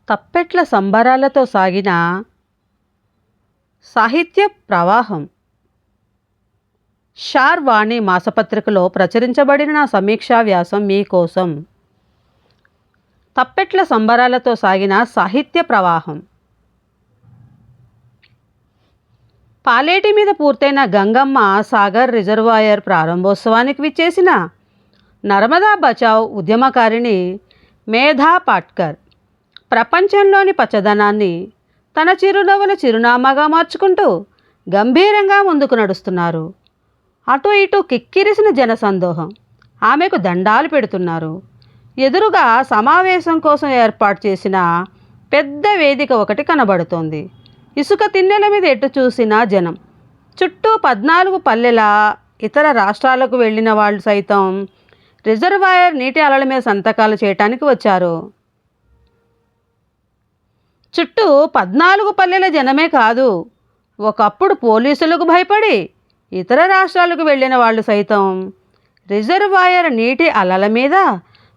తప్పెట్ల సంబరాలతో సాగిన సాహిత్య ప్రవాహం. షార్వాణి మాసపత్రికలో ప్రచురించబడిన నా సమీక్షా వ్యాసం మీకోసం. తప్పెట్ల సంబరాలతో సాగిన సాహిత్య ప్రవాహం. పాలేటి మీద పూర్తయిన గంగమ్మ సాగర్ రిజర్వాయర్ ప్రారంభోత్సవానికి విచ్చేసిన నర్మదా బచావ్ ఉద్యమకారిణి మేధా పాట్కర్ ప్రపంచంలోని పచ్చదనాన్ని తన చిరునవ్వుల చిరునామాగా మార్చుకుంటూ గంభీరంగా ముందుకు నడుస్తున్నారు. అటు ఇటు కిక్కిరిసిన జనసందోహం ఆమెకు దండాలు పెడుతున్నారు. ఎదురుగా సమావేశం కోసం ఏర్పాటు చేసిన పెద్ద వేదిక ఒకటి కనబడుతోంది. ఇసుక తిన్నెల మీద ఎటు చూసినా జనం. చుట్టూ 14 పల్లెల ఇతర రాష్ట్రాలకు వెళ్ళిన వాళ్ళు సైతం రిజర్వాయర్ నీటి అలల మీద సంతకాలు చేయటానికి వచ్చారు. చుట్టూ 14 పల్లెల జనమే కాదు, ఒకప్పుడు పోలీసులకు భయపడి ఇతర రాష్ట్రాలకు వెళ్ళిన వాళ్ళు సైతం రిజర్వాయర్ నీటి అలల మీద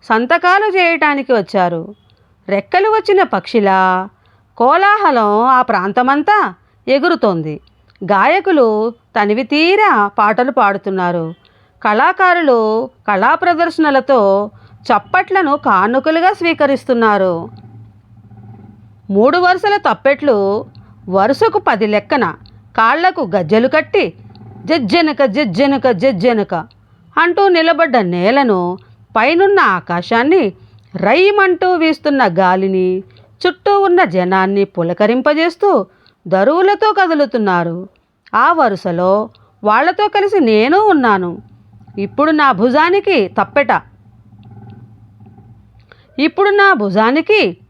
సంతకాలు చేయటానికి వచ్చారు. రెక్కలు వచ్చిన పక్షిలా కోలాహలం ఆ ప్రాంతమంతా ఎగురుతోంది. గాయకులు తనివి తీరా పాటలు పాడుతున్నారు. కళాకారులు కళా ప్రదర్శనలతో చప్పట్లను కానుకలుగా స్వీకరిస్తున్నారు. 3 వరుసల తప్పెట్లు వరుసకు 10 లెక్కన కాళ్లకు గజ్జెలు కట్టి జజ్జెనక జజ్జెనక జజ్జెనక అంటూ నిలబడ్డ నేలను, పైనున్న ఆకాశాన్ని, రైమంటూ వీస్తున్న గాలిని, చుట్టూ ఉన్న జనాన్ని పులకరింపజేస్తూ దరువులతో కదులుతున్నారు. ఆ వరుసలో వాళ్లతో కలిసి నేను ఉన్నాను. ఇప్పుడు నా భుజానికి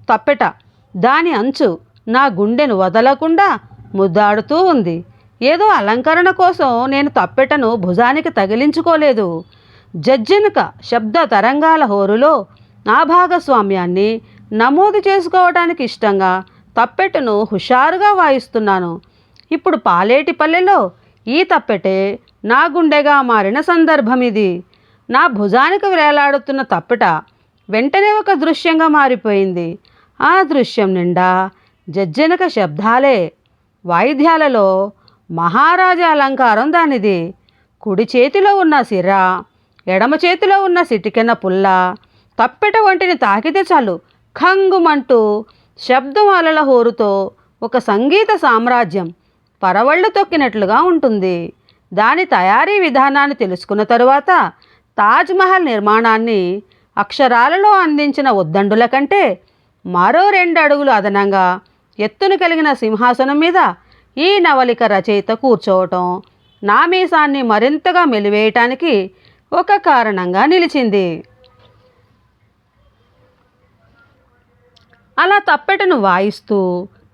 తప్పెట, దాని అంచు నా గుండెను వదలకుండా ముద్దాడుతూ ఉంది. ఏదో అలంకరణ కోసం నేను తప్పెటను భుజానికి తగిలించుకోలేదు. జజ్జెనక శబ్ద తరంగాల హోరులో నా భాగస్వామ్యాన్ని నమోదు చేసుకోవడానికి ఇష్టంగా తప్పెటను హుషారుగా వాయిస్తున్నాను. ఇప్పుడు పాలేటి పల్లెలో ఈ తప్పెటే నా గుండెగా మారిన సందర్భం ఇది. నా భుజానికి వేలాడుతున్న తప్పెట వెంటనే ఒక దృశ్యంగా మారిపోయింది. ఆ దృశ్యం నిండా జజ్జెనక శబ్దాలే. వాయిద్యాలలో మహారాజా అలంకారం దానిది. కుడి చేతిలో ఉన్న సిర, ఎడమ చేతిలో ఉన్న సిటికెన పుల్ల తప్పెట వంటిని తాకితే చాలు ఖంగుమంటూ శబ్దం అలల హోరుతో ఒక సంగీత సామ్రాజ్యం పరవళ్ళు తొక్కినట్లుగా ఉంటుంది. దాని తయారీ విధానాన్ని తెలుసుకున్న తరువాత తాజ్మహల్ నిర్మాణాన్ని అక్షరాలలో అందించిన ఉద్దండుల కంటే మరో 2 అడుగులు అదనంగా ఎత్తును కలిగిన సింహాసనం మీద ఈ నవలిక రచయిత కూర్చోవటం నా మీసాన్ని మరింతగా మెలివేయటానికి ఒక కారణంగా నిలిచింది. అలా తప్పెటను వాయిస్తూ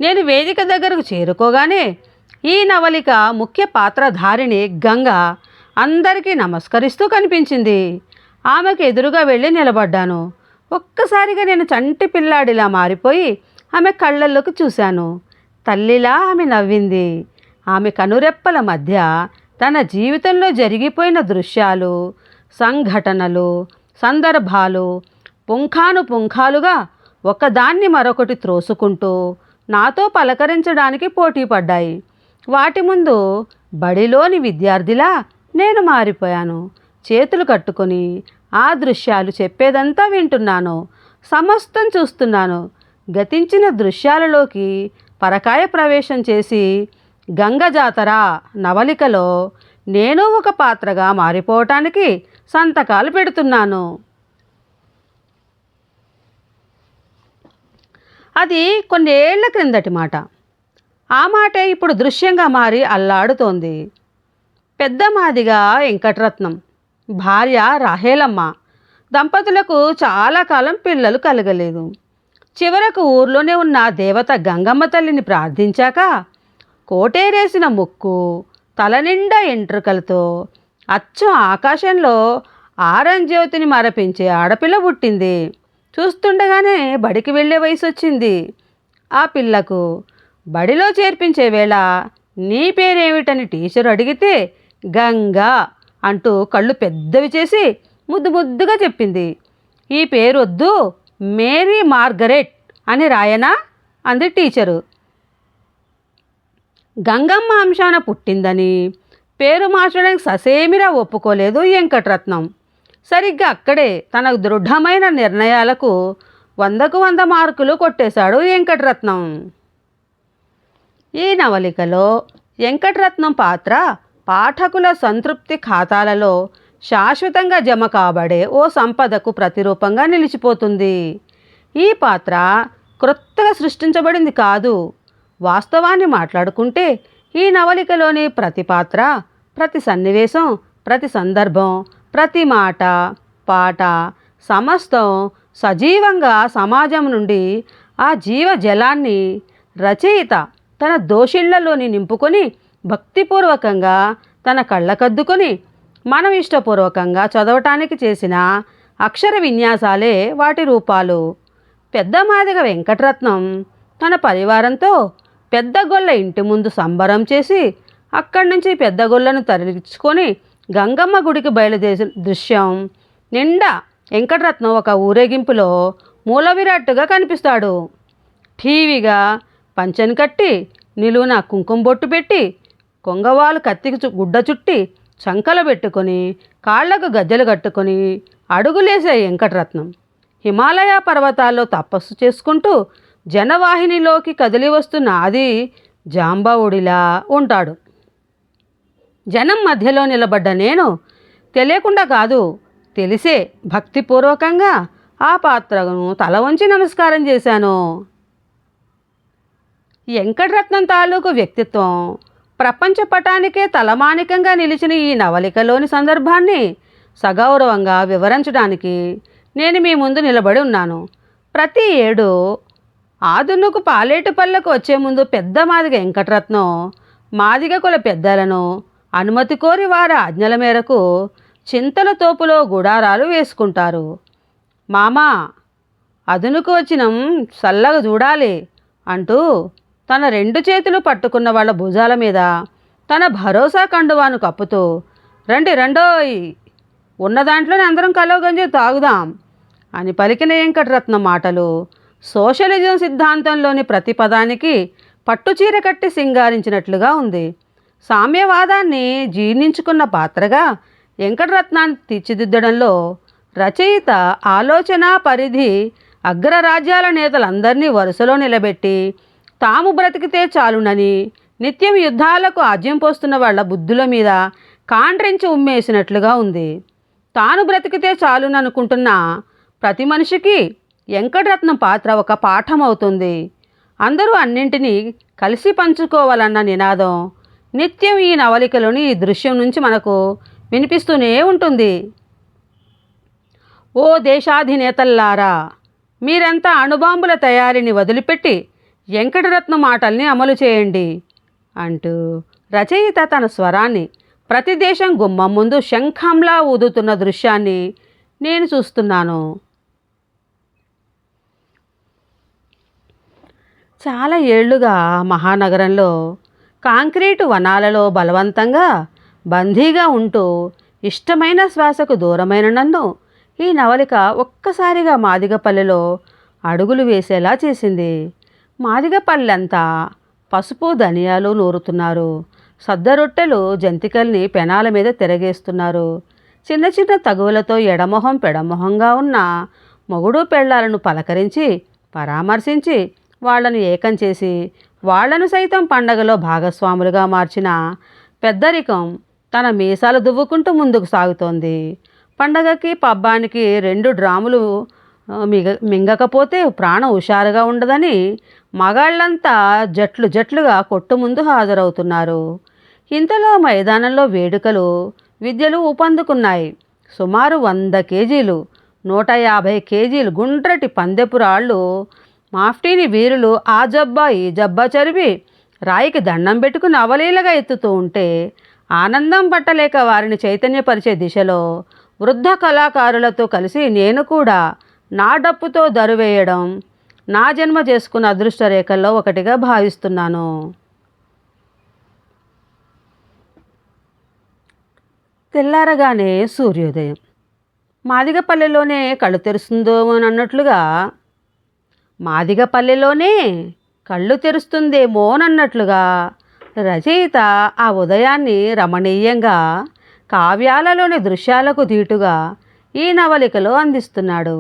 నేను వేదిక దగ్గరకు చేరుకోగానే ఈ నవలిక ముఖ్య పాత్రధారిణి గంగ అందరికీ నమస్కరిస్తూ కనిపించింది. ఆమెకు ఎదురుగా వెళ్ళి నిలబడ్డాను. ఒక్కసారిగా నేను చంటి పిల్లాడిలా మారిపోయి ఆమె కళ్ళల్లోకి చూశాను. తల్లిలా ఆమె నవ్వింది. ఆమె కనురెప్పల మధ్య తన జీవితంలో జరిగిపోయిన దృశ్యాలు, సంఘటనలు, సందర్భాలు పుంఖానుపుంఖాలుగా ఒకదాన్ని మరొకటి త్రోసుకుంటూ నాతో పలకరించడానికి పోటీ పడ్డాయి. వాటి ముందు బడిలోని విద్యార్థిలా నేను మారిపోయాను. చేతులు కట్టుకొని ఆ దృశ్యాలు చెప్పేదంతా వింటున్నాను. సమస్తం చూస్తున్నాను. గతించిన దృశ్యాలలోకి పరకాయ ప్రవేశం చేసి గంగ జాతర నవలికలో నేను ఒక పాత్రగా మారిపోవటానికి సంతకాలు పెడుతున్నాను. అది కొన్నేళ్ల క్రిందటి మాట. ఆ మాటే ఇప్పుడు దృశ్యంగా మారి అల్లాడుతోంది. పెద్ద మాదిగా వెంకటరత్నం, భార్య రాహేలమ్మ దంపతులకు చాలా కాలం పిల్లలు కలగలేదు. చివరకు ఊర్లోనే ఉన్న దేవత గంగమ్మ తల్లిని ప్రార్థించాక కోటేరేసిన ముక్కు, తలనిండా ఎంట్రుకలతో అచ్చం ఆకాశంలో ఆరంజ్యోతిని మరపించే ఆడపిల్ల పుట్టింది. చూస్తుండగానే బడికి వెళ్ళే వయసు వచ్చింది. ఆ పిల్లకు బడిలో చేర్పించే వేళ నీ పేరేమిటని టీచరు అడిగితే గంగా అంటూ కళ్ళు పెద్దవి చేసి ముద్దుగా చెప్పింది. ఈ పేరొద్దు, మేరీ మార్గరెట్ అని రాయనా అంది టీచరు. గంగమ్మ అంశాన పుట్టిందని పేరు మార్చడానికి ససేమిరా ఒప్పుకోలేదు వెంకటరత్నం. సరిగ్గా అక్కడే తన దృఢమైన నిర్ణయాలకు 100కు 100 మార్కులు కొట్టేశాడు వెంకటరత్నం. ఈ నవలికలో వెంకటరత్నం పాత్ర పాఠకుల సంతృప్తి ఖాతాలలో శాశ్వతంగా జమ కాబడే ఓ సంపదకు ప్రతిరూపంగా నిలిచిపోతుంది. ఈ పాత్ర క్రొత్తగా సృష్టించబడింది కాదు. వాస్తవాన్ని మాట్లాడుకుంటే ఈ నవలికలోని ప్రతి పాత్ర, ప్రతి సన్నివేశం, ప్రతి సందర్భం, ప్రతి మాట, పాట సమస్తం సజీవంగా సమాజం నుండి ఆ జీవజలాన్ని రచయిత తన దోషిళ్లలోని నింపుకొని భక్తిపూర్వకంగా తన కళ్ళకద్దుకొని మనం ఇష్టపూర్వకంగా చదవటానికి చేసిన అక్షర విన్యాసాలే వాటి రూపాలు. పెద్ద మాదిగ వెంకటరత్నం తన పరివారంతో పెద్దగొల్ల ఇంటి ముందు సంబరం చేసి అక్కడి నుంచి పెద్దగొల్లను తరలించుకొని గంగమ్మ గుడికి బయలుదేరిన దృశ్యం నిండా వెంకటరత్నం ఒక ఊరేగింపులో మూల విరాట్టుగా కనిపిస్తాడు. ఠీవిగా పంచెను కట్టి నిలువున కుంకుమ బొట్టు పెట్టి కొంగవాలు కత్తికి గుడ్డ చుట్టి చంకలు పెట్టుకొని కాళ్లకు గజ్జలు కట్టుకొని అడుగులేసే వెంకటరత్నం హిమాలయ పర్వతాల్లో తపస్సు చేసుకుంటూ జనవాహినిలోకి కదిలి వస్తున్న ఆది జాంబవుడిలా ఉంటాడు. జనం మధ్యలో నిలబడ్డ నేను తెలియకుండా కాదు, తెలిసే భక్తిపూర్వకంగా ఆ పాత్రను తల వంచి నమస్కారం చేశాను. వెంకటరత్నం తాలూకు వ్యక్తిత్వం ప్రపంచ పటానికే తలమానికంగా నిలిచిన ఈ నవలికలోని సందర్భాన్ని సగౌరవంగా వివరించడానికి నేను మీ ముందు నిలబడి ఉన్నాను. ప్రతి ఏడు ఆదునుకు పాలేటిపల్లకు వచ్చే ముందు పెద్ద మాదిగ వెంకటరత్నం మాదిగ కుల పెద్దలను అనుమతి కోరి వారి ఆజ్ఞల మేరకు చింతల తోపులో గుడారాలు వేసుకుంటారు. మామా అదునుకు వచ్చినం చల్లగా చూడాలి అంటూ తన 2 చేతులు పట్టుకున్న వాళ్ళ భుజాల మీద తన భరోసా కండువాను కప్పుతూ రండి రండోయ్, ఉన్న దాంట్లోనే అందరం కలవగంజి తాగుదాం అని పలికిన వెంకటరత్నం మాటలు సోషలిజం సిద్ధాంతంలోని ప్రతి పదానికి పట్టుచీర కట్టి సింగారించినట్లుగా ఉంది. సామ్యవాదాన్ని జీర్ణించుకున్న పాత్రగా వెంకటరత్నాన్ని తీర్చిదిద్దడంలో రచయిత ఆలోచన పరిధి అగ్రరాజ్యాల నేతలందరినీ వరుసలో నిలబెట్టి తాము బ్రతికితే చాలునని నిత్యం యుద్ధాలకు ఆజ్యం పోస్తున్న వాళ్ళ బుద్ధుల మీద కాండ్రించి ఉమ్మేసినట్లుగా ఉంది. తాను బ్రతికితే చాలుననుకుంటున్న ప్రతి మనిషికి వెంకటరత్నం పాత్ర ఒక పాఠం అవుతుంది. అందరూ అన్నింటినీ కలిసి పంచుకోవాలన్న నినాదం నిత్యం ఈ నవలికలోని ఈ దృశ్యం నుంచి మనకు వినిపిస్తూనే ఉంటుంది. ఓ దేశాధినేతల్లారా, మీరంతా అణుబాంబుల తయారీని వదిలిపెట్టి వెంకటరత్నం మాటల్ని అమలు చేయండి అంటూ రచయిత తన స్వరాన్ని ప్రతి దేశం గుమ్మం ముందు శంఖంలా ఊదుతున్న దృశ్యాన్ని నేను చూస్తున్నాను. చాలా ఏళ్లుగా మహానగరంలో కాంక్రీటు వనాలలో బలవంతంగా బందీగా ఉంటూ ఇష్టమైన శ్వాసకు దూరమైన నన్ను ఈ నవలిక ఒక్కసారిగా మాదిగపల్లెలో అడుగులు వేసేలా చేసింది. మాదిగపల్లెంతా పసుపు ధనియాలు నూరుతున్నారు. సద్దరొట్టెలు జంతికల్ని పెనాల మీద తిరగేస్తున్నారు. చిన్న చిన్న తగువులతో ఎడమొహం పెడమొహంగా ఉన్న మొగుడు పెళ్ళాలను పలకరించి పరామర్శించి వాళ్లను ఏకం చేసి వాళ్లను సైతం పండగలో భాగస్వాములుగా మార్చిన పెద్దరికం తన మీసాలు దువ్వుకుంటూ ముందుకు సాగుతోంది. పండగకి పబ్బానికి 2 డ్రాములు మింగకపోతే ప్రాణం హుషారుగా ఉండదని మగాళ్ళంతా జట్లు జట్లుగా కొట్టు ముందు హాజరవుతున్నారు. ఇంతలో మైదానంలో వేడుకలు విద్యలు ఊపందుకున్నాయి. సుమారు 100 కేజీలు 150 కేజీలు గుండ్రటి పందెపు రాళ్ళు మాఫ్టీని వీరులు ఆ జబ్బా ఈ జబ్బా చరివి రాయికి దండం పెట్టుకుని అవలీలగా ఎత్తుతూ ఉంటే ఆనందం పట్టలేక వారిని చైతన్యపరిచే దిశలో వృద్ధ కళాకారులతో కలిసి నేను కూడా నా డప్పుతో దరువేయడం నా జన్మ చేసుకున్న అదృష్ట రేఖల్లో ఒకటిగా భావిస్తున్నాను. తెల్లారగానే సూర్యోదయం. మాదిగపల్లెలోనే కళ్ళు తెరుస్తుందో అని అన్నట్లుగా మాదిగపల్లెలోనే కళ్ళు తెరుస్తుందేమోనన్నట్లుగా రచయిత ఆ ఉదయాన్ని రమణీయంగా కావ్యాలలోని దృశ్యాలకు దీటుగా ఈ నవలికలో అందిస్తున్నాడు.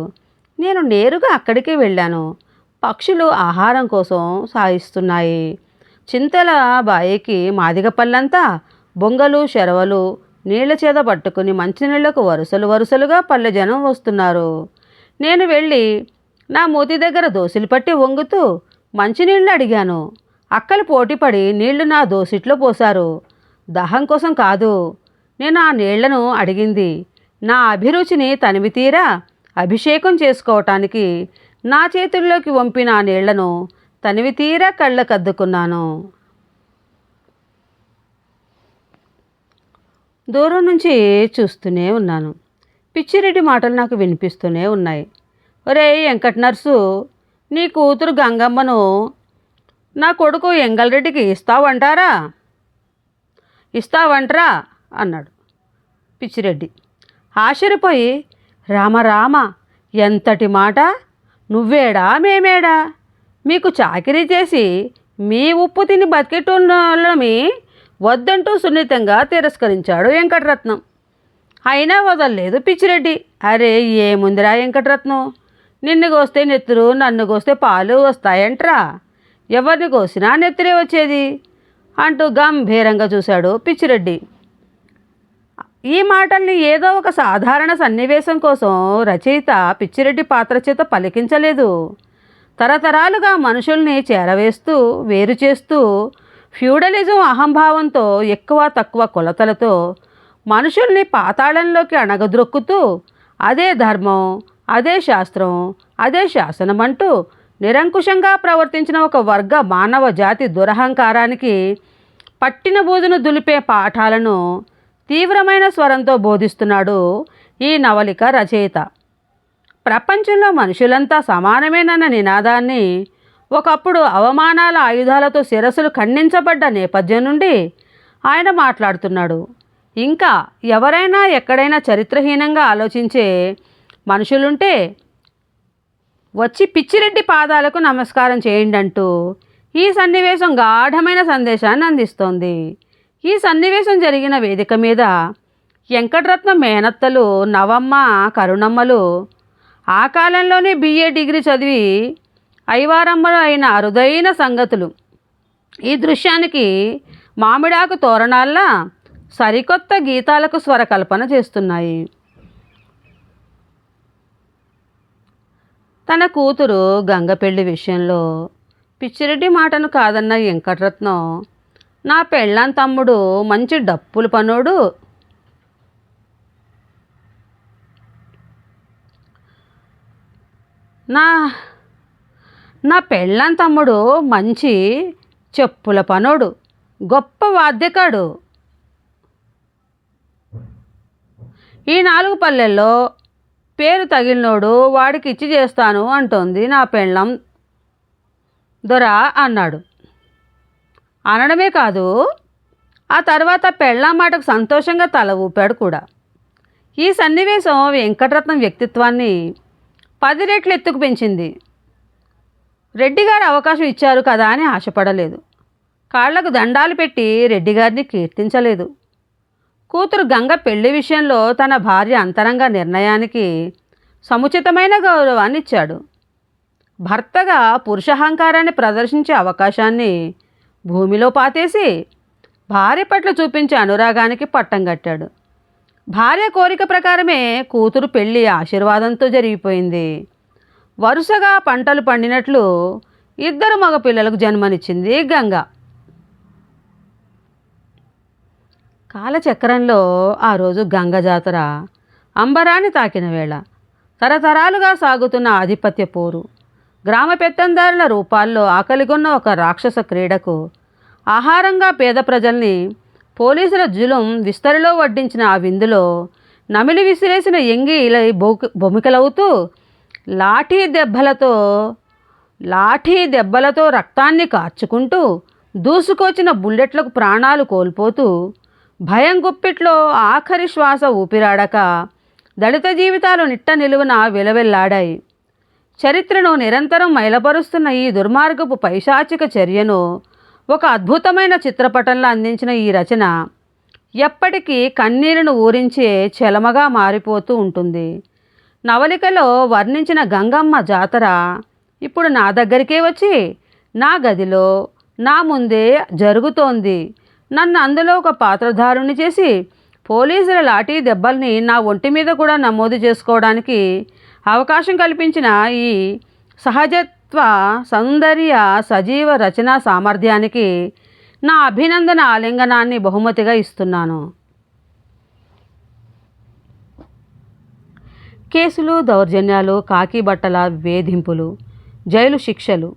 నేను నేరుగా అక్కడికి వెళ్ళాను. పక్షులు ఆహారం కోసం సాగిస్తున్నాయి. చింతల బాయికి మాదిగపల్లంతా బొంగలు శరవలు నీళ్ల చేత పట్టుకుని మంచినీళ్లకు వరుసలు వరుసలుగా పల్లె జనం వస్తున్నారు. నేను వెళ్ళి నా మూతి దగ్గర దోసిలు పట్టి వంగుతూ మంచినీళ్ళు అడిగాను. అక్కలు పోటీపడి నీళ్లు నా దోసిట్లో పోశారు. దాహం కోసం కాదు నేను ఆ నీళ్లను అడిగింది. నా అభిరుచిని తనివితీరా అభిషేకం చేసుకోవటానికి నా చేతుల్లోకి వంపిన ఆ నీళ్లను తనివితీరా కళ్ళకద్దుకున్నాను. దూరం నుంచి చూస్తూనే ఉన్నాను. పిచ్చిరెడ్డి మాటలు నాకు వినిపిస్తూనే ఉన్నాయి. ఒరే వెంకట నర్సు, నీ కూతురు గంగమ్మను నా కొడుకు ఎంగల్రెడ్డికి ఇస్తావంటరా అన్నాడు పిచ్చిరెడ్డి. ఆశ్చర్యపోయి, రామ ఎంతటి మాట! నువ్వేడా మేమేడా? మీకు చాకిరీ చేసి మీ ఉప్పు తిని బతికేటోళ్ళమి వద్దంటూ సున్నితంగా తిరస్కరించాడు వెంకటరత్నం. అయినా వదలలేదు పిచ్చిరెడ్డి. అరే ఏముందిరా వెంకటరత్నం, నిన్ను కోస్తే నెత్తురు, నన్ను కోస్తే పాలు వస్తాయంట్రా. ఎవరిని కోసినా నెత్తురే వచ్చేది అంటూ గంభీరంగా చూశాడు పిచ్చిరెడ్డి. ఈ మాటల్ని ఏదో ఒక సాధారణ సన్నివేశం కోసం రచయిత పిచ్చిరెడ్డి పాత్ర చేత పలికించలేదు. తరతరాలుగా మనుషుల్ని చేరవేస్తూ వేరు చేస్తూ ఫ్యూడలిజం అహంభావంతో ఎక్కువ తక్కువ కొలతలతో మనుషుల్ని పాతాళంలోకి అణగద్రొక్కుతూ అదే ధర్మం, అదే శాస్త్రం, అదే శాసనం అంటూ నిరంకుశంగా ప్రవర్తించిన ఒక వర్గ మానవ జాతి దురహంకారానికి పట్టిన బూజును దులిపే పాఠాలను తీవ్రమైన స్వరంతో బోధిస్తున్నాడు ఈ నవలిక రచయిత. ప్రపంచంలో మనుషులంతా సమానమేనన్న నినాదాన్ని ఒకప్పుడు అవమానాల ఆయుధాలతో శిరస్సులు ఖండించబడ్డ నేపథ్యం నుండి ఆయన మాట్లాడుతున్నాడు. ఇంకా ఎవరైనా ఎక్కడైనా చరిత్రహీనంగా ఆలోచించే మనుషులుంటే వచ్చి పిచ్చిరెడ్డి పాదాలకు నమస్కారం చేయండి అంటూ ఈ సన్నివేశం గాఢమైన సందేశాన్ని అందిస్తోంది. ఈ సన్నివేశం జరిగిన వేదిక మీద వెంకటరత్నం మేనత్తలు నవమ్మ, కరుణమ్మలు ఆ కాలంలోనే BA డిగ్రీ చదివి ఐవారమ్మలు అయిన అరుదైన సంగతులు. ఈ దృశ్యానికి మామిడాకు తోరణాల్లా సరికొత్త గీతాలకు స్వరకల్పన చేస్తున్నాయి. తన కూతురు గంగ పెళ్లి విషయంలో పిచ్చిరెడ్డి మాటను కాదన్న వెంకటరత్నం, నా పెళ్ళాం తమ్ముడు మంచి డప్పులు పనోడు, నా పెళ్ళాం తమ్ముడు మంచి చెప్పుల పనోడు, గొప్ప వాద్యకాడు. ఈ 4 పల్లెల్లో పేరు తగిలినోడు వాడికి ఇచ్చి చేస్తాను అంటోంది నా పెళ్ళాం దొర అన్నాడు. అనడమే కాదు, ఆ తర్వాత పెళ్ళాం మాటకు సంతోషంగా తల ఊపాడు కూడా. ఈ సన్నివేశం వెంకటరత్నం వ్యక్తిత్వాన్ని 10 రెట్లు ఎత్తుకు పెంచింది. రెడ్డిగారు అవకాశం ఇచ్చారు కదా అని ఆశపడలేదు. కాళ్లకు దండాలు పెట్టి రెడ్డిగారిని కీర్తించలేదు. కూతురు గంగ పెళ్లి విషయంలో తన భార్య అంతరంగ నిర్ణయానికి సముచితమైన గౌరవాన్ని ఇచ్చాడు. భర్తగా పురుషాహంకారాన్ని ప్రదర్శించే అవకాశాన్ని భూమిలో పాతేసి భార్య పట్ల చూపించే అనురాగానికి పట్టం కట్టాడు. భార్య కోరిక ప్రకారమే కూతురు పెళ్లి ఆశీర్వాదంతో జరిగిపోయింది. వరుసగా పంటలు పండినట్లు 2 మగపిల్లలకు జన్మనిచ్చింది గంగ. కాలచక్రంలో ఆ రోజు గంగ జాతర అంబరాన్ని తాకిన వేళ. తరతరాలుగా సాగుతున్న ఆధిపత్య పోరు, గ్రామ పెత్తందారుల రూపాల్లో ఆకలిగొన్న ఒక రాక్షస క్రీడకు ఆహారంగా పేద ప్రజల్ని పోలీసుల జులుం విస్తరిలో వడ్డించిన ఆ విందులో నమిలి విసిరేసిన ఎంగి ఇలా బొమికలవుతూ లాఠీ దెబ్బలతో రక్తాన్ని కార్చుకుంటూ దూసుకొచ్చిన బుల్లెట్లకు ప్రాణాలు కోల్పోతూ భయం గుప్పిట్లో ఆఖరి శ్వాస ఊపిరాడక దళిత జీవితాలు నిట్ట నిలువున విలవెల్లాడాయి. చరిత్రను నిరంతరం మైలపరుస్తున్న ఈ దుర్మార్గపు పైశాచిక చర్యను ఒక అద్భుతమైన చిత్రపటంలో అందించిన ఈ రచన ఎప్పటికీ కన్నీరును ఊరించే చలమగా మారిపోతూ ఉంటుంది. నవలికలో వర్ణించిన గంగమ్మ జాతర ఇప్పుడు నా దగ్గరికే వచ్చి నా గదిలో నా ముందే జరుగుతోంది. నన్ను అందులో ఒక పాత్రధారుని చేసి పోలీసుల లాఠీ దెబ్బల్ని నా ఒంటి మీద కూడా నమోదు చేసుకోవడానికి అవకాశం కల్పించిన ఈ సహజత్వ సౌందర్య సజీవ రచనా సామర్థ్యానికి నా అభినందన ఆలింగనాన్ని బహుమతిగా ఇస్తున్నాను. కేసులు, దౌర్జన్యాలు, కాకి బట్టల వేధింపులు, జైలు శిక్షలు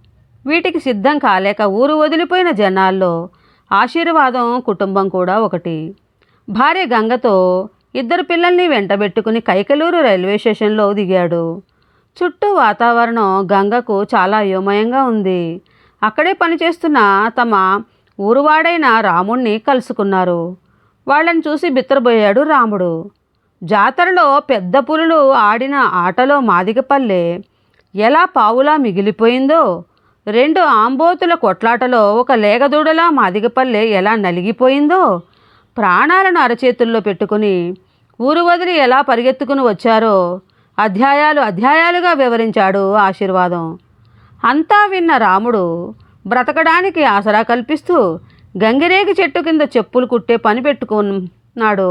వీటికి సిద్ధం కాలేక ఊరు వదిలిపోయిన జనాల్లో ఆశీర్వాదం కుటుంబం కూడా ఒకటి. భార్య గంగతో 2 పిల్లల్ని వెంటబెట్టుకుని కైకలూరు రైల్వే స్టేషన్లో దిగాడు. చుట్టూ వాతావరణం గంగకు చాలా అయోమయంగా ఉంది. అక్కడే పనిచేస్తున్న తమ ఊరువాడైన రాముణ్ణి కలుసుకున్నారు. వాళ్ళని చూసి బిత్తరబోయాడు రాముడు. జాతరలో పెద్ద పులులు ఆడిన ఆటలో మాదిగపల్లె ఎలా పావులా మిగిలిపోయిందో, 2 ఆంబోతుల కొట్లాటలో ఒక లేగదూడలా మాదిగపల్లె ఎలా నలిగిపోయిందో, ప్రాణాలను అరచేతుల్లో పెట్టుకుని ఊరు వదిలి ఎలా పరిగెత్తుకుని వచ్చారో అధ్యాయాలుగా వివరించాడు ఆశీర్వాదం. అంతా విన్న రాముడు బ్రతకడానికి ఆసరా కల్పిస్తూ గంగిరేగి చెట్టు కింద చెప్పులు కుట్టే పని పెట్టుకున్నాడు.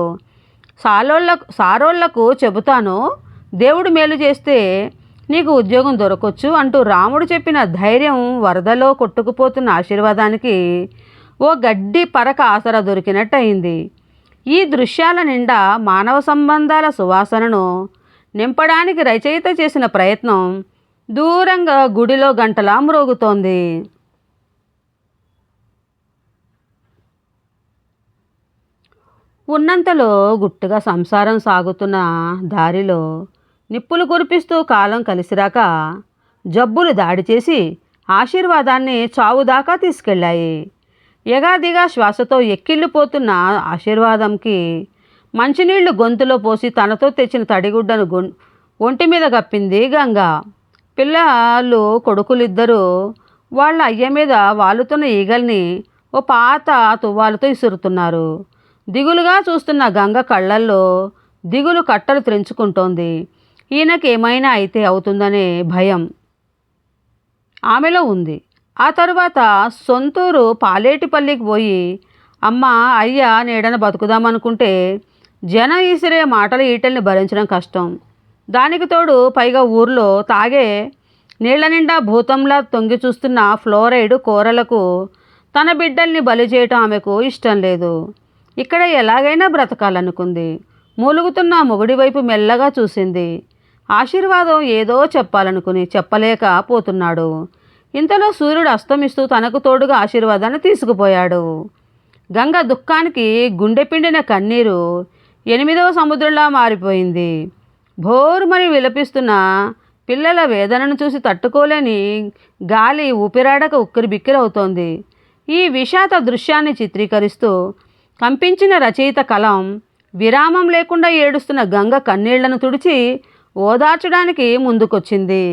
సారోళ్లకు చెబుతాను, దేవుడు మేలు చేస్తే నీకు ఉద్యోగం దొరకొచ్చు అంటూ రాముడు చెప్పిన ధైర్యం వరదలో కొట్టుకుపోతున్న ఆశీర్వాదానికి ఓ గడ్డి పరక ఆసరా దొరికినట్టయింది. ఈ దృశ్యాల నిండా మానవ సంబంధాల సువాసనను నింపడానికి రచయిత చేసిన ప్రయత్నం దూరంగా గుడిలో గంటలా మ్రోగుతోంది. ఉన్నంతలో గుట్టుగా సంసారం సాగుతున్న దారిలో నిప్పులు కురిపిస్తూ కాలం కలిసిరాక జబ్బులు దాడి చేసి ఆశీర్వాదాన్ని చావుదాకా తీసుకెళ్ళాయి. ఎగాదిగా శ్వాసతో ఎక్కిళ్ళిపోతున్న ఆశీర్వాదంకి మంచినీళ్లు గొంతులో పోసి తనతో తెచ్చిన తడిగుడ్డను ఒంటి మీద కప్పింది గంగ. పిల్లలు కొడుకులిద్దరూ వాళ్ళ అయ్య మీద వాలుతున్న ఈగల్ని ఓ పాత తువ్వాలతో ఇసురుతున్నారు. దిగులుగా చూస్తున్న గంగ కళ్ళల్లో దిగులు కట్టలు త్రెంచుకుంటోంది. ఈయనకేమైనా అయితే అవుతుందనే భయం ఆమెలో ఉంది. ఆ తరువాత సొంతూరు పాలేటిపల్లికి పోయి అమ్మ అయ్య నీడన బతుకుదామనుకుంటే జనం ఈసిరే మాటల ఈటల్ని భరించడం కష్టం. దానికి తోడు పైగా ఊర్లో తాగే నీళ్ల నిండా భూతంలా తొంగి చూస్తున్న ఫ్లోరైడ్ కూరలకు తన బిడ్డల్ని బలి చేయటం ఆమెకు ఇష్టం లేదు. ఇక్కడ ఎలాగైనా బ్రతకాలనుకుంది. మూలుగుతున్న మొగుడి వైపు మెల్లగా చూసింది. ఆశీర్వాదం ఏదో చెప్పాలనుకుని చెప్పలేకపోతున్నాడు. ఇంతలో సూర్యుడు అస్తమిస్తూ తనకు తోడుగా ఆశీర్వాదాన్ని తీసుకుపోయాడు. గంగ దుఃఖానికి గుండె పిండిన కన్నీరు 8వ సముద్రంలా మారిపోయింది. భోరుమని విలపిస్తున్న పిల్లల వేదనను చూసి తట్టుకోలేని గాలి ఊపిరాడక ఉక్కిరిబిక్కిరవుతోంది. ఈ విషాద దృశ్యాన్ని చిత్రీకరిస్తూ కంపించిన రచయిత కలం విరామం లేకుండా ఏడుస్తున్న గంగ కన్నీళ్లను తుడిచి ఓదార్చడానికి ముందుకొచ్చింది.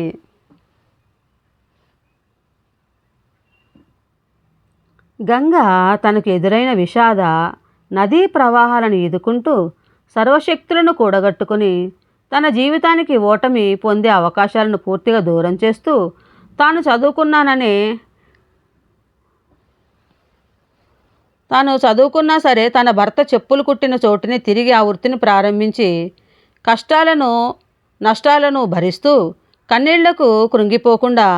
గంగ తనకు ఎదురైన విషాద నదీ ప్రవాహాలను ఈదుకుంటూ సర్వశక్తులను కూడగట్టుకుని తన జీవితానికి ఓటమి పొందే అవకాశాలను పూర్తిగా దూరం చేస్తూ తాను చదువుకున్నా సరే తన భర్త చెప్పులు కుట్టిన చోటుని తిరిగి ఆ వృత్తిని ప్రారంభించి కష్టాలను నష్టాలను భరిస్తూ కన్నీళ్లకు కృంగిపోకుండా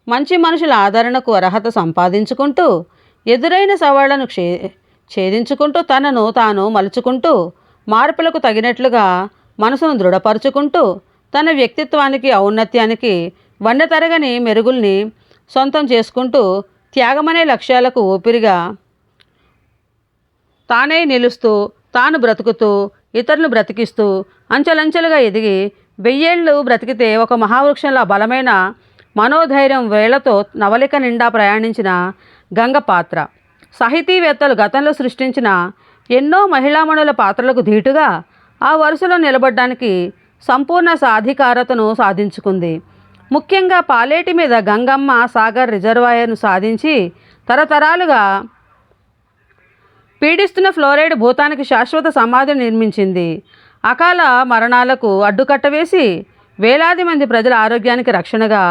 మంచి మనుషుల ఆదరణకు అర్హత సంపాదించుకుంటూ ఎదురైన సవాళ్లను ఛేదించుకుంటూ తనను తాను మలుచుకుంటూ మార్పులకు తగినట్లుగా మనసును దృఢపరుచుకుంటూ తన వ్యక్తిత్వానికి ఔన్నత్యానికి వన్నెతరగని మెరుగుల్ని సొంతం చేసుకుంటూ త్యాగమనే లక్ష్యాలకు ఊపిరిగా తానే నిలుస్తూ తాను బ్రతుకుతూ ఇతరులను బ్రతికిస్తూ అంచెలంచెలుగా ఎదిగి 1000 ఏళ్ళు బ్రతికితే ఒక మహావృక్షంలా బలమైన మనోధైర్యం వేళ్లతో నవలిక నిండా ప్రయాణించిన గంగ పాత్ర. సాహితీవేత్తలు గతంలో సృష్టించిన ఎన్నో మహిళామణుల పాత్రలకు ధీటుగా ఆ వరుసలో నిలబడ్డానికి సంపూర్ణ సాధికారతను సాధించుకుంది. ముఖ్యంగా పాలేటి మీద గంగమ్మ సాగర్ రిజర్వాయర్ను సాధించి తరతరాలుగా పీడిస్తున్న ఫ్లోరైడ్ భూతానికి శాశ్వత సమాధిని నిర్మించింది. అకాల మరణాలకు అడ్డుకట్ట వేసి వేలాది మంది ప్రజల ఆరోగ్యానికి రక్షణగా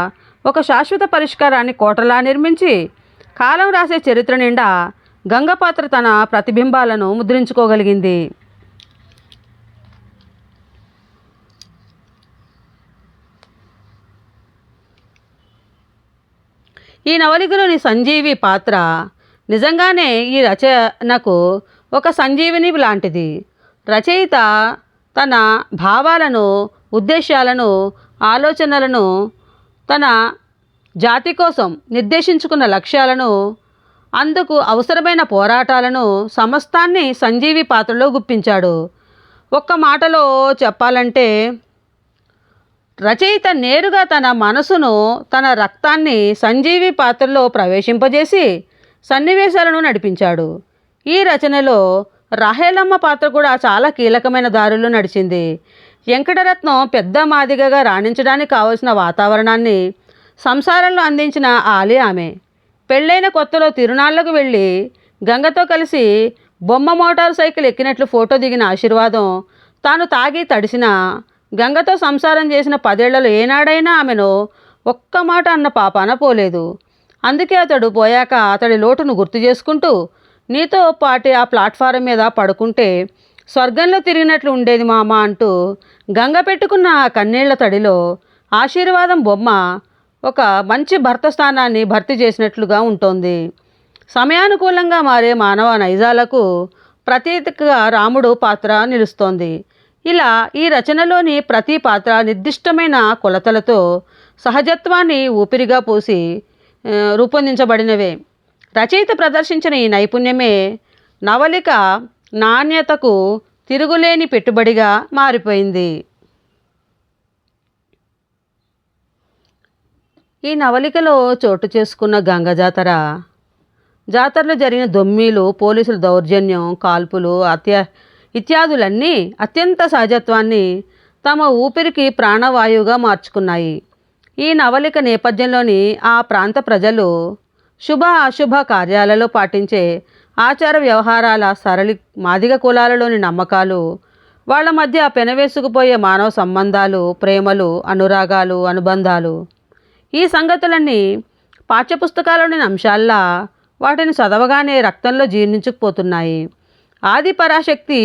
ఒక శాశ్వత పరిష్కారాన్ని కోటలా నిర్మించి కాలం రాసే చరిత్ర నిండా గంగపాత్ర తన ప్రతిబింబాలను ముద్రించుకోగలిగింది. ఈ నవలికలోని సంజీవి పాత్ర నిజంగానే ఈ రచనకు ఒక సంజీవిని లాంటిది. రచయిత తన భావాలను, ఉద్దేశాలను, ఆలోచనలను, తన జాతి కోసం నిర్దేశించుకున్న లక్ష్యాలను, అందుకు అవసరమైన పోరాటాలను సమస్తాన్ని సంజీవి పాత్రలో గుప్పించాడు. ఒక్క మాటలో చెప్పాలంటే రచయిత నేరుగా తన మనసును, తన రక్తాన్ని సంజీవి పాత్రలో ప్రవేశింపజేసి సన్నివేశాలను నడిపించాడు. ఈ రచనలో రాహేలమ్మ పాత్ర కూడా చాలా కీలకమైన దారుల్లో నడిచింది. వెంకటరత్నం పెద్ద మాదిగగా రాణించడానికి కావలసిన వాతావరణాన్ని సంసారంలో అందించిన ఆలి ఆమె. పెళ్ళైన కొత్తలో తిరునాళ్లకు వెళ్ళి గంగతో కలిసి బొమ్మ మోటారు సైకిల్ ఎక్కినట్లు ఫోటో దిగిన ఆశీర్వాదం తాను తాగి తడిసిన గంగతో సంసారం చేసిన 10 ఏళ్లలో ఏనాడైనా ఆమెను ఒక్క మాట అన్న పాపాన పోలేదు. అందుకే అతడు పోయాక అతడి లోటును గుర్తు చేసుకుంటూ, నీతో పాటి ఆ ప్లాట్ఫారం మీద పడుకుంటే స్వర్గంలో తిరిగినట్లు ఉండేది మామ అంటూ గంగ పెట్టుకున్న ఆ కన్నీళ్ల తడిలో ఆశీర్వాదం బొమ్మ ఒక మంచి భర్త స్థానాన్ని భర్తీ చేసినట్లుగా ఉంటుంది. సమయానుకూలంగా మారే మానవ నైజాలకు ప్రతీకగా రాముడు పాత్ర నిలుస్తోంది. ఇలా ఈ రచనలోని ప్రతి పాత్ర నిర్దిష్టమైన కొలతలతో సహజత్వాన్ని ఊపిరిగా పోసి రూపొందించబడినవే. రచయిత ప్రదర్శించిన ఈ నైపుణ్యమే నవలిక నాణ్యతకు తిరుగులేని పెట్టుబడిగా మారిపోయింది. ఈ నవలికలో చోటు చేసుకున్న గంగ జాతరలో జరిగిన దొమ్మీలు, పోలీసుల దౌర్జన్యం, కాల్పులు, ఇత్యాదులన్నీ అత్యంత సహజత్వాన్ని తమ ఊపిరికి ప్రాణవాయువుగా మార్చుకున్నాయి. ఈ నవలిక నేపథ్యంలోని ఆ ప్రాంత ప్రజలు శుభ అశుభ కార్యాలలో పాటించే ఆచార వ్యవహారాల సరళి, మాదిగ కులాలలోని నమ్మకాలు, వాళ్ళ మధ్య పెనవేసుకుపోయే మానవ సంబంధాలు, ప్రేమలు, అనురాగాలు, అనుబంధాలు, ఈ సంగతులన్నీ పాఠ్యపుస్తకాల్లోని అంశాల్లా వాటిని చదవగానే రక్తంలో జీర్ణించుకుపోతున్నాయి. ఆది పరాశక్తి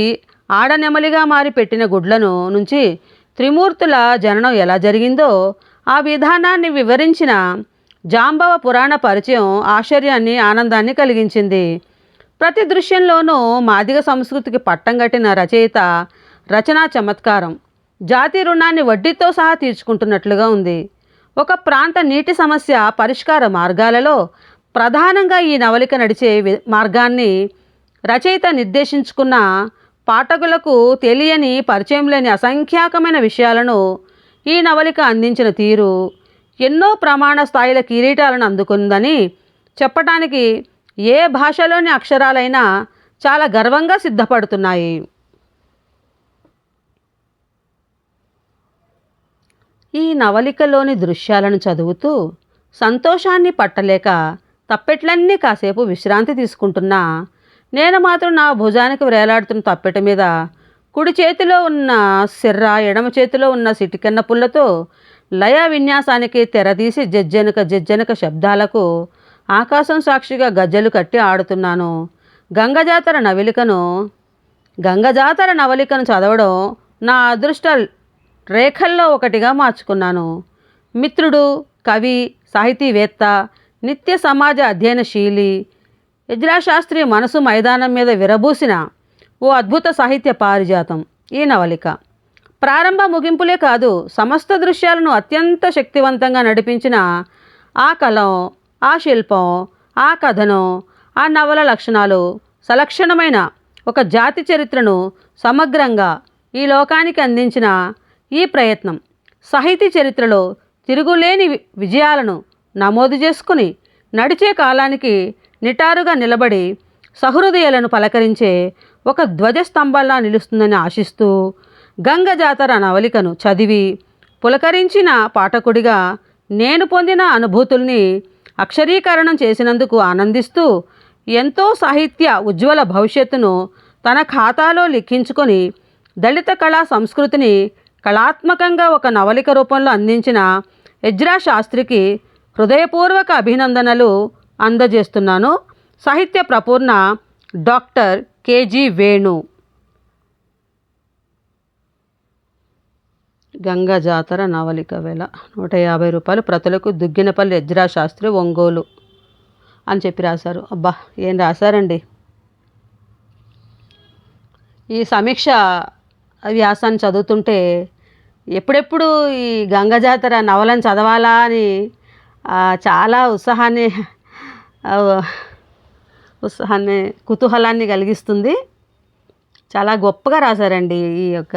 ఆడనెమలిగా మారి పెట్టిన గుడ్లను నుంచి త్రిమూర్తుల జననం ఎలా జరిగిందో ఆ విధానాన్ని వివరించిన జాంబవ పురాణ పరిచయం ఆశ్చర్యాన్ని, ఆనందాన్ని కలిగించింది. ప్రతి దృశ్యంలోనూ మాదిగ సంస్కృతికి పట్టం కట్టిన రచయిత రచనా చమత్కారం జాతి రుణాన్ని వడ్డీతో సహా తీర్చుకుంటున్నట్లుగా ఉంది. ఒక ప్రాంత నీటి సమస్య పరిష్కార మార్గాలలో ప్రధానంగా ఈ నవలిక నడిచే మార్గాన్ని రచయిత నిర్దేశించుకున్న పాఠకులకు తెలియని, పరిచయం లేని అసంఖ్యాకమైన విషయాలను ఈ నవలిక అందించిన తీరు ఎన్నో ప్రమాణ స్థాయిల కిరీటాలను అందుకుందని చెప్పటానికి ఏ భాషలోని అక్షరాలైనా చాలా గర్వంగా సిద్ధపడుతున్నాయి. ఈ నవలికలోని దృశ్యాలను చదువుతూ సంతోషాన్ని పట్టలేక తప్పెట్లన్నీ కాసేపు విశ్రాంతి తీసుకుంటున్నా నేను మాత్రం నా భుజానికి వేలాడుతున్న తప్పెట మీద కుడి చేతిలో ఉన్న సిర్ర, ఎడమ చేతిలో ఉన్న సిటికెన్న పుల్లతో లయ విన్యాసానికి తెరదీసి జజ్జనక శబ్దాలకు ఆకాశం సాక్షిగా గజ్జలు కట్టి ఆడుతున్నాను. గంగజాతర నవలికను చదవడం నా అదృష్ట రేఖల్లో ఒకటిగా మార్చుకున్నాను. మిత్రుడు, కవి, సాహితీవేత్త, నిత్య సమాజ అధ్యయనశీలి యజ్రాశాస్త్రి మనసు మైదానం మీద విరబూసిన ఓ అద్భుత సాహిత్య పారిజాతం ఈ నవలిక. ప్రారంభ ముగింపులే కాదు, సమస్త దృశ్యాలను అత్యంత శక్తివంతంగా నడిపించిన ఆ కలం, ఆ శిల్పం, ఆ కథనం, ఆ నవల లక్షణాలు సలక్షణమైన ఒక జాతి చరిత్రను సమగ్రంగా ఈ లోకానికి అందించిన ఈ ప్రయత్నం సాహితీ చరిత్రలో తిరుగులేని విజయాలను నమోదు చేసుకుని నడిచే కాలానికి నిటారుగా నిలబడి సహృదయాలను పలకరించే ఒక ధ్వజస్తంభంలా నిలుస్తుందని ఆశిస్తూ గంగ జాతర నవలికను చదివి పులకరించిన పాఠకుడిగా నేను పొందిన అనుభూతుల్ని అక్షరీకరణం చేసినందుకు ఆనందిస్తూ ఎంతో సాహిత్య ఉజ్వల భవిష్యత్తును తన ఖాతాలో లిఖించుకొని దళిత కళా సంస్కృతిని కళాత్మకంగా ఒక నవలిక రూపంలో అందించిన ఎజ్రా శాస్త్రికి హృదయపూర్వక అభినందనలు అందజేస్తున్నాను. సాహిత్య ప్రపూర్ణ డాక్టర్ కేజీ వేణు. గంగా జాతర నవలిక వెల ₹150 ప్రతులకు దుగ్గినపల్లి ఎజ్రా శాస్త్రి, ఒంగోలు అని చెప్పి రాశారు. అబ్బా, ఏం రాశారండి! ఈ సమీక్ష వ్యాసాన్ని చదువుతుంటే ఎప్పుడెప్పుడు ఈ గంగా జాతర నవలను చదవాలా అని చాలా ఉత్సాహాన్ని కుతూహలాన్ని కలిగిస్తుంది. చాలా గొప్పగా రాశారండి ఈ యొక్క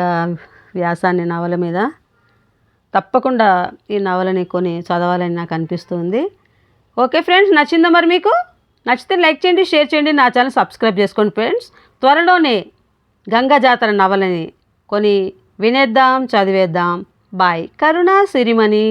వ్యాసాన్ని నవల మీద. తప్పకుండా ఈ నవలని కొని చదవాలని నాకు అనిపిస్తుంది. ఓకే ఫ్రెండ్స్, నచ్చిందా మరి మీకు? నచ్చితే లైక్ చేయండి, షేర్ చేయండి, నా ఛానల్ సబ్స్క్రైబ్ చేసుకోండి ఫ్రెండ్స్. త్వరలోనే గంగా జాతర నవలని కొని వినేద్దాం, చదివేద్దాం. బాయ్. కరుణ సిరిమణి.